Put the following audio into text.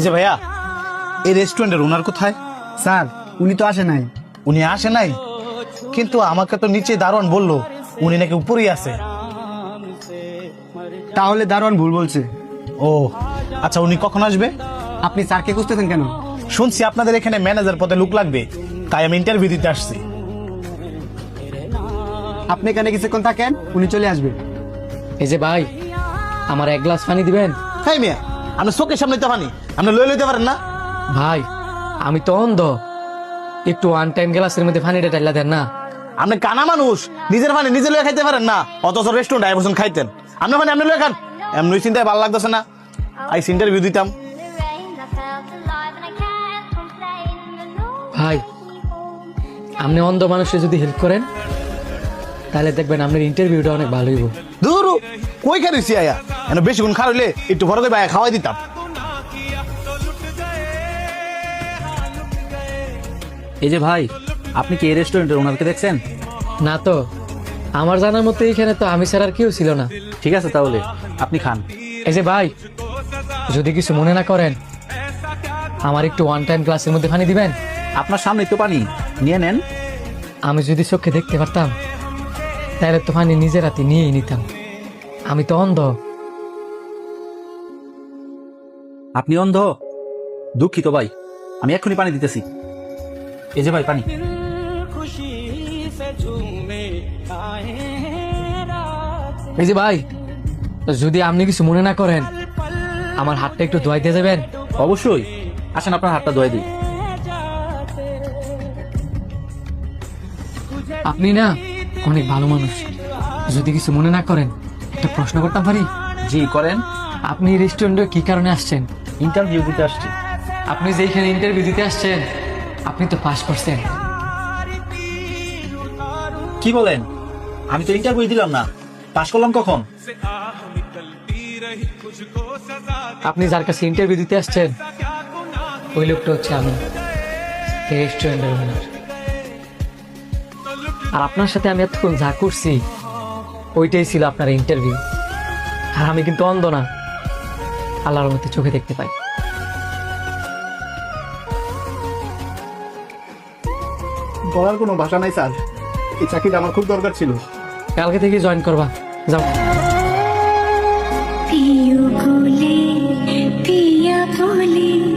যে ভাইয়া, এই রেস্টুরেন্টের ওনার কোথায়? স্যার উনি তো আসে নাই। উনি আসে নাই, কিন্তু আমাকে তো নিচে দারোয়ান বললো উনি নাকি উপরেই আছে। তাহলে দারোয়ান ভুল বলছে। ও আচ্ছা, উনি কখন আসবে? আপনি স্যারকে খুঁজতেছেন কেন? শুনছি আপনাদের এখানে ম্যানেজার পদে লোক লাগবে, তাই আমি ইন্টারভিউ দিতে আসছি। আপনি এখানে কিছুক্ষণ থাকেন, উনি চলে আসবে। এই যে ভাই, আমার এক গ্লাস পানি দিবেন? হ্যাঁ মিয়া, আপনি চোখের সামনে তো পানি, আপনি লয়ে লইতে পারেন না? ভাই আমি তো অন্ধ, একটু ওয়ান টাইম গ্লাসের মধ্যে পানিটা ঢাইলা দেন না। আপনি কানা মানুষ, নিজের পানি নিজে লয়ে খাইতে পারেন না, অথচ রেস্টুরেন্ট আয় বসুন খাইতেন। আপনার পানি আপনি লয়ে খান, এমনি চিন্তায় ভালো লাগতেছে না। আইসি ইন্টারভিউ দিতাম। ভাই আপনি অন্ধ মানুষের যদি হেল্প করেন তাহলে দেখবেন আপনার ইন্টারভিউটা অনেক ভালো হইব। দূর কই খাইছি আয়া, এনে বেশিক্ষণ খাওয়াইলে একটু বড় করে বাইরে খাওয়াই দিতাম। এই যে ভাই, আপনি কি এই রেস্টুরেন্টের ওনারকে দেখছেন? না তো, আমার জানার মতো এখানে তো আমি ছাড়া আর কেউ ছিল না। ঠিক আছে, তাহলে আপনি খান। এই যে ভাই, যদি কিছু মনে না করেন আমার একটু ওয়ান টাইম গ্লাসের মধ্যে পানি দিবেন? আপনার সামনে তো পানি, নিয়ে নেন। আমি যদি চোখে দেখতে পারতাম তাহলে তো পানি নিজের হাতে নিয়েই নিতাম, আমি তো অন্ধ। আপনি অন্ধ? দুঃখিত ভাই, আমি এক্ষুনি পানি দিতেছি। এই যে ভাই পানি। এই যে ভাই, যদি আপনি কিছু মনে না করেন আমার হাতটা একটু ধোয়াই দিয়ে যাবেন? অবশ্যই, আসেন আপনার হাতটা ধুয়ে দিই। আপনি না অনেক ভালো মানুষ, যদি কিছু মনে না করেন একটা প্রশ্ন করতে পারি? জি করেন। আপনি রেস্টুরেন্টে কি কারণে আসছেন? ইন্টারভিউ দিতে আসছি। আপনি যেখানে ইন্টারভিউ দিতে আসছেন আপনি তো পাস করছেন। কি বলেন? আমি তো ইন্টারভিউ দিলাম না, পাশ করলাম কখন? আপনি যার কাছে ইন্টারভিউ দিতে আসছেন ওই লোকটা হচ্ছে আমি, এই রেস্টুরেন্টের ওনার। আর আপনার সাথে আমি এতক্ষণ যা করছি ওইটাই ছিল আপনার ইন্টারভিউ। আর আমি কিন্তু অন্ধ না, আল্লাহর মধ্যে চোখে দেখতে পাই। বলার কোনো ভাষা নাই স্যার, এই চাকরিটা আমার খুব দরকার ছিল। কালকে থেকে জয়েন করবা, যাও। पिया बोले